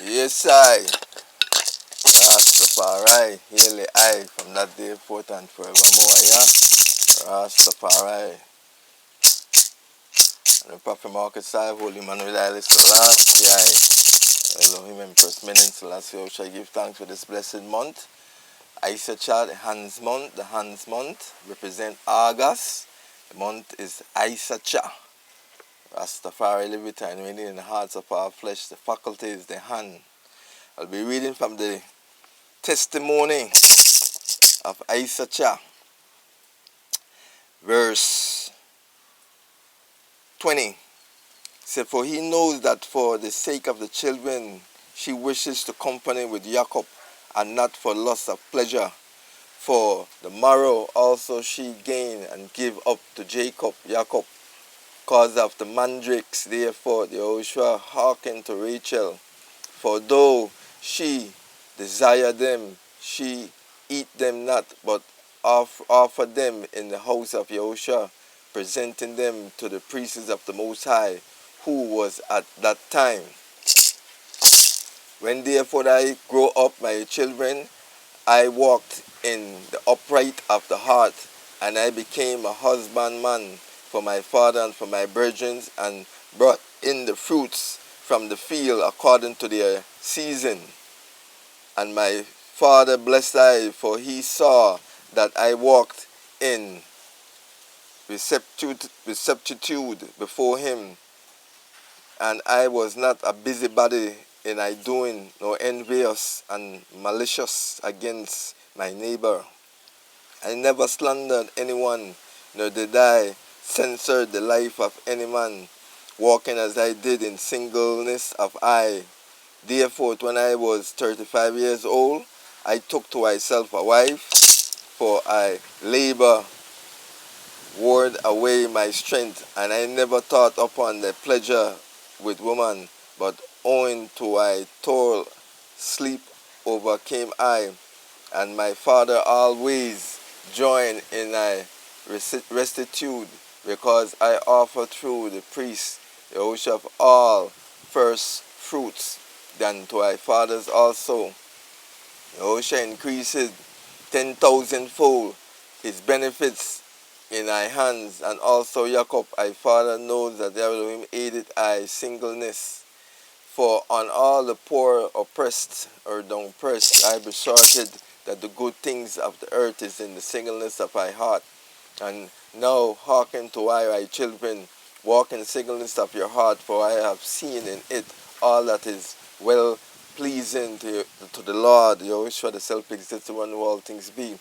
Yes, I, Rastafari, hail I from that day forth and forevermore, yeah. Rastafari. And the Prophet Marcus I, Holy Manuel I, Selassie, Elohim Empress Menin Selassie, I shall give thanks for this blessed month. ISSACHAR, the Hands month. The Hands month represent August. The month is ISSACHAR. Rastafari live it and reigning in the hearts of our flesh. The faculty is the hand. I'll be reading from the testimony of ISSACHAR, verse 20. Said, for he knows that for the sake of the children she wishes to company with Jacob, and not for lust of pleasure. For the morrow also she gain and give up to Jacob, cause of the mandrakes. Therefore the Joshua hearkened to Rachel. For though she desire them, she eat them not, but offer them in the house of Yahushua, presenting them to the priests of the Most High, who was at that time. When therefore I grow up, my children, I walked in the upright of the heart, and I became a husbandman for my father and for my brethren, and brought in the fruits from the field according to their season. And my father blessed I, for he saw that I walked in receptitude before him, and I was not a busybody in I doing, nor envious and malicious against my neighbor. I never slandered anyone, nor did I censure the life of any man, walking as I did in singleness of eye. Therefore, when I was 35 years old, I took to myself a wife, for I labor wore away my strength, and I never thought upon the pleasure with woman, but owing to I toil, sleep overcame I, and my father always joined in I restitute, because I offer through the priest the ocean of all first fruits, than to my fathers also. The ocean increases 10,000-fold his benefits in thy hands, and also Jacob, thy father, knows that Elohim aided I singleness. For on all the poor, oppressed, or downcast, I besought that the good things of the earth is in the singleness of thy heart. And now hearken to thy children, walk in singleness of your heart, for I have seen in it all that is well pleasing to the Lord, Yahushua, the self-existent one who all things be.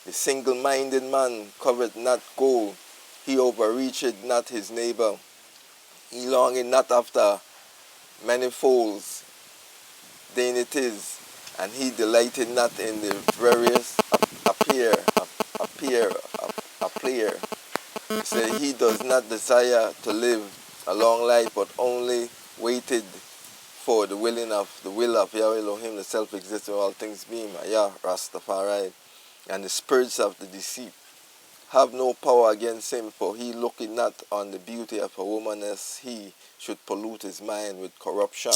The single-minded man covered not gold, he overreached not his neighbor. He longed not after manifolds dainties, and he delighted not in the various appear. He said he does not desire to live a long life, but only waited for the will of Yahweh Elohim, the self-existent all things being, Yah Rastafari, and the spirits of the deceit have no power against him, for he looketh not on the beauty of a woman, as he should pollute his mind with corruption.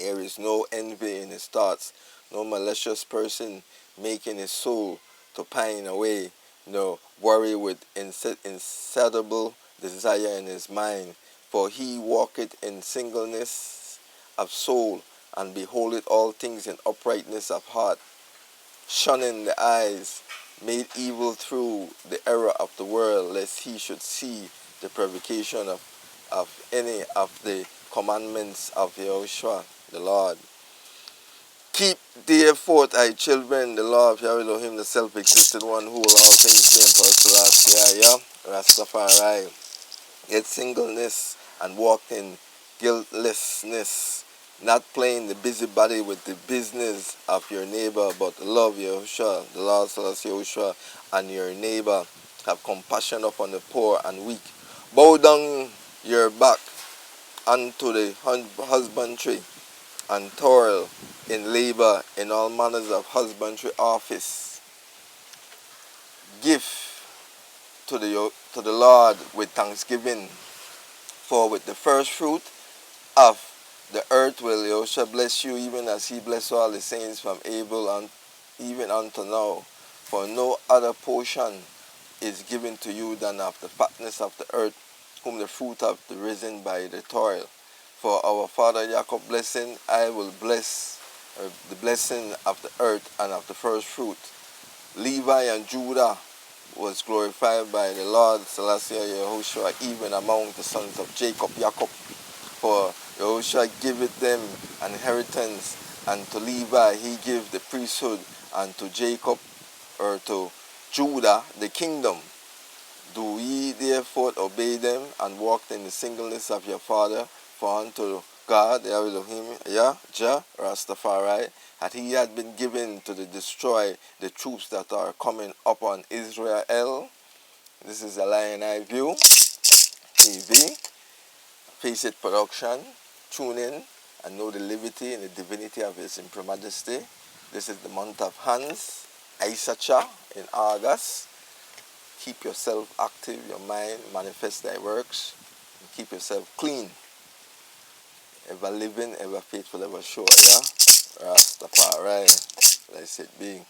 There is no envy in his thoughts, no malicious person making his soul to pine away, no worry with insatiable desire in his mind. For he walketh in singleness of soul, and beholdeth all things in uprightness of heart, shunning the eyes made evil through the error of the world, lest he should see the provocation of any of the commandments of Yahushua the Lord. Keep therefore thy children the law of Yahweh Elohim, the self-existent one, who will all things be and Rastafari. Get singleness and walk in guiltlessness, not playing the busybody with the business of your neighbor, but love Yahushua, the Lord Yahushua, and your neighbor. Have compassion upon the poor and weak. Bow down your back unto the husbandry, and toil in labor in all manners of husbandry office. Give to the Lord with thanksgiving, for with the first fruit of The earth will Yahushua bless you even as he blessed all the saints from Abel and even unto now. For no other portion is given to you than of the fatness of the earth, whom the fruit of the risen by the toil. For our father Jacob blessing, I will bless the blessing of the earth and of the first fruit. Levi and Judah was glorified by the Lord Selassie Yahushua, even among the sons of Jacob. For Yahushua giveth them an inheritance, and to Levi he gave the priesthood, and to Jacob, or to Judah, the kingdom. Do ye therefore obey them, and walk in the singleness of your father, for unto God, Elohim, Jah, Rastafari, that he had been given to destroy the troops that are coming upon Israel. This is a Lion Eye View TV. Face It production. Tune in and know the liberty and the divinity of His Imperial Majesty. This is the month of Hans, ISSACHAR in August. Keep yourself active, your mind, manifest thy works, and keep yourself clean. Ever living, ever faithful, ever sure, Rastafari, blessed be.